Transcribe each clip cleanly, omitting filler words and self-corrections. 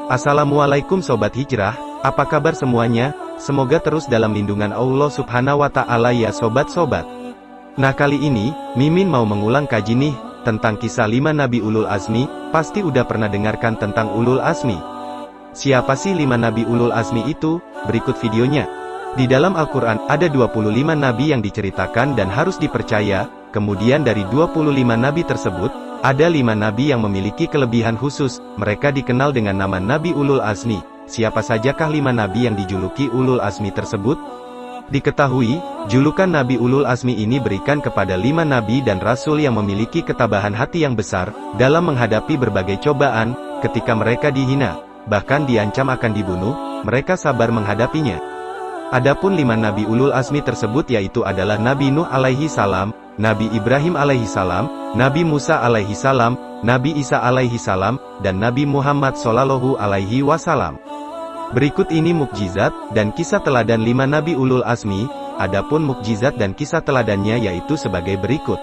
Assalamualaikum Sobat Hijrah, apa kabar semuanya? Semoga terus dalam lindungan Allah Subhanahu wa Ta'ala ya sobat-sobat. Nah, kali ini, Mimin mau mengulang kaji nih, tentang kisah 5 Nabi Ulul Azmi. Pasti udah pernah dengarkan tentang Ulul Azmi. Siapa sih 5 Nabi Ulul Azmi itu? Berikut videonya. Di dalam Al-Quran, ada 25 Nabi yang diceritakan dan harus dipercaya. Kemudian dari 25 Nabi tersebut, ada 5 Nabi yang memiliki kelebihan khusus. Mereka dikenal dengan nama Nabi Ulul Azmi. Siapa sajakah 5 Nabi yang dijuluki Ulul Azmi tersebut? Diketahui, julukan Nabi Ulul Azmi ini berikan kepada 5 Nabi dan Rasul yang memiliki ketabahan hati yang besar, dalam menghadapi berbagai cobaan. Ketika mereka dihina, bahkan diancam akan dibunuh, mereka sabar menghadapinya. Adapun 5 Nabi Ulul Azmi tersebut yaitu adalah Nabi Nuh alaihi salam, Nabi Ibrahim alaihi salam, Nabi Musa alaihi salam, Nabi Isa alaihi salam, dan Nabi Muhammad shallallahu alaihi wasallam. Berikut ini mukjizat dan kisah teladan 5 Nabi Ulul Azmi. Adapun mukjizat dan kisah teladannya yaitu sebagai berikut.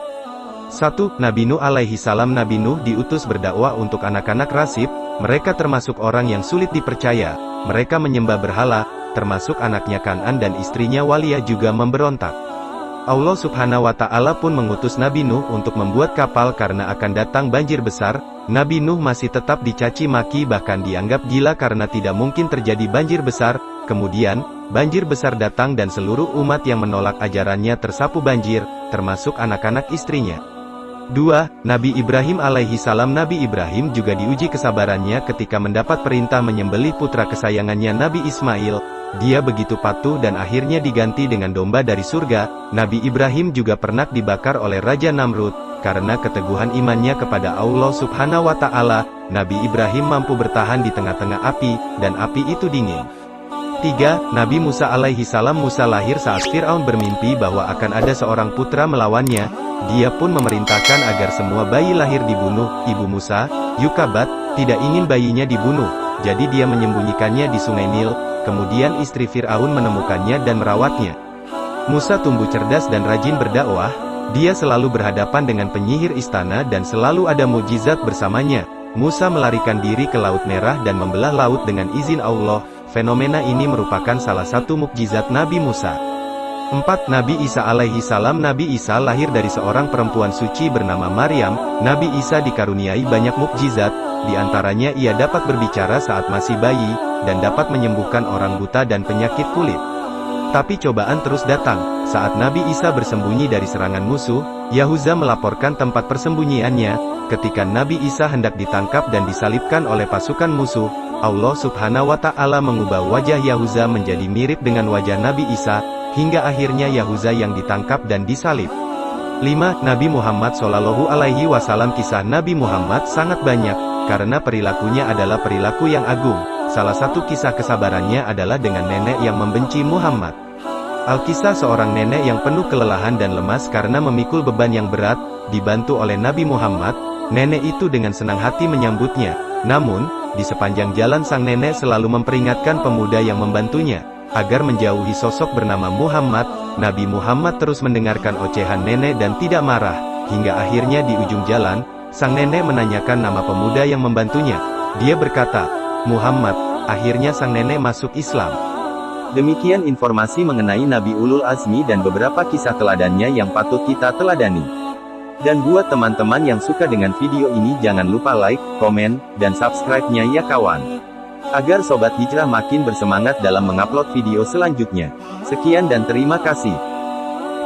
1. Nabi Nuh alaihi salam. Nabi Nuh diutus berdakwah untuk anak-anak Rasib. Mereka termasuk orang yang sulit dipercaya. Mereka menyembah berhala, termasuk anaknya Kan'an dan istrinya Waliyah juga memberontak. Allah Subhanahu wa Ta'ala pun mengutus Nabi Nuh untuk membuat kapal karena akan datang banjir besar. Nabi Nuh masih tetap dicaci maki, bahkan dianggap gila karena tidak mungkin terjadi banjir besar. Kemudian, banjir besar datang dan seluruh umat yang menolak ajarannya tersapu banjir, termasuk anak-anak istrinya. 2. Nabi Ibrahim alaihi salam. Nabi Ibrahim juga diuji kesabarannya ketika mendapat perintah menyembelih putra kesayangannya Nabi Ismail. Dia begitu patuh dan akhirnya diganti dengan domba dari surga. Nabi Ibrahim juga pernah dibakar oleh Raja Namrud. Karena keteguhan imannya kepada Allah Subhanahu wa Ta'ala, Nabi Ibrahim mampu bertahan di tengah-tengah api, dan api itu dingin. 3. Nabi Musa alaihi salam. Musa lahir saat Fir'aun bermimpi bahwa akan ada seorang putra melawannya. Dia pun memerintahkan agar semua bayi lahir dibunuh. Ibu Musa, Yukabat, tidak ingin bayinya dibunuh. Jadi dia menyembunyikannya di sungai Nil. Kemudian istri Fir'aun menemukannya dan merawatnya. Musa tumbuh cerdas dan rajin berdakwah. Dia selalu berhadapan dengan penyihir istana dan selalu ada mukjizat bersamanya. Musa melarikan diri ke Laut Merah dan membelah laut dengan izin Allah. Fenomena ini merupakan salah satu mukjizat Nabi Musa. 4. Nabi Isa alaihi salam. Nabi Isa lahir dari seorang perempuan suci bernama Maryam. Nabi Isa dikaruniai banyak mukjizat. Di antaranya ia dapat berbicara saat masih bayi, dan dapat menyembuhkan orang buta dan penyakit kulit. Tapi cobaan terus datang. Saat Nabi Isa bersembunyi dari serangan musuh, Yahuza melaporkan tempat persembunyiannya. Ketika Nabi Isa hendak ditangkap dan disalibkan oleh pasukan musuh, Allah Subhanahu wa Ta'ala mengubah wajah Yahuza menjadi mirip dengan wajah Nabi Isa, hingga akhirnya Yahuza yang ditangkap dan disalib. 5. Nabi Muhammad shallallahu alaihi wasallam. Kisah Nabi Muhammad sangat banyak, karena perilakunya adalah perilaku yang agung. Salah satu kisah kesabarannya adalah dengan nenek yang membenci Muhammad. Alkisah seorang nenek yang penuh kelelahan dan lemas karena memikul beban yang berat, dibantu oleh Nabi Muhammad. Nenek itu dengan senang hati menyambutnya. Namun, di sepanjang jalan sang nenek selalu memperingatkan pemuda yang membantunya, agar menjauhi sosok bernama Muhammad. Nabi Muhammad terus mendengarkan ocehan nenek dan tidak marah, hingga akhirnya di ujung jalan, sang nenek menanyakan nama pemuda yang membantunya. Dia berkata, Muhammad. Akhirnya sang nenek masuk Islam. Demikian informasi mengenai Nabi Ulul Azmi dan beberapa kisah teladannya yang patut kita teladani. Dan buat teman-teman yang suka dengan video ini, jangan lupa like, komen, dan subscribe-nya ya kawan. Agar Sobat Hijrah makin bersemangat dalam mengupload video selanjutnya. Sekian dan terima kasih.